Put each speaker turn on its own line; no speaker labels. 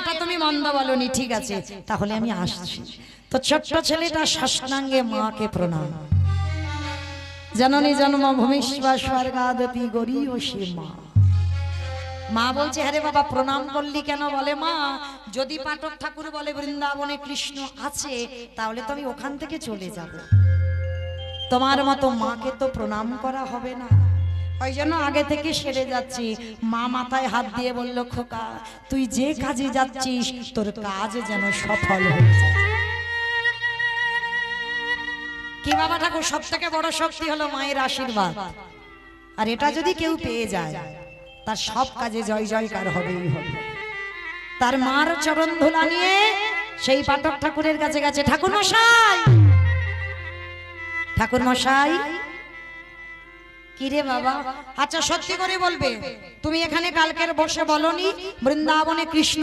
এটা তুমি মন্দ বলনি, ঠিক আছে তাহলে আমি আসছি। তো ছোট্ট ছেলেটা সাষ্টাঙ্গে মাকে প্রণাম। জননী জন্মভূমিষ্বা স্বর্গাদতি গরীয়সী মা। মা বলছে হ্যাঁ রে বাবা প্রণাম করলি কেন? বলে মা যদি পাঠক ঠাকুর বলে বৃন্দাবনে কৃষ্ণ আছে তাহলে তো আমি ওখান থেকে চলে যাব, তোমার মতো মাকে তো প্রণাম করা হবে না, ওই জন্য আগে থেকে সেরে যাচ্ছি। মা মাথায় হাত দিয়ে বলল খোকা তুই যে কাজে যাচ্ছিস তোর কাজ যেন সফল হয়ে যায়। কি বাবা ঠাকুর, সব থেকে বড় শক্তি হলো মায়ের আশীর্বাদ, আর এটা যদি কেউ পেয়ে যায় তার সব কাজে জয় জয়কার হবেই হবে। তার মার চরণ ধুলা নিয়ে সেই পাঠক ঠাকুরের কাছে গেছে। ঠাকুর মশাই, ঠাকুর মশাই। কি রে বাবা? আচ্ছা সত্যি করে বলবে তুমি এখানে কালকের বসে বলনি বৃন্দাবনে কৃষ্ণ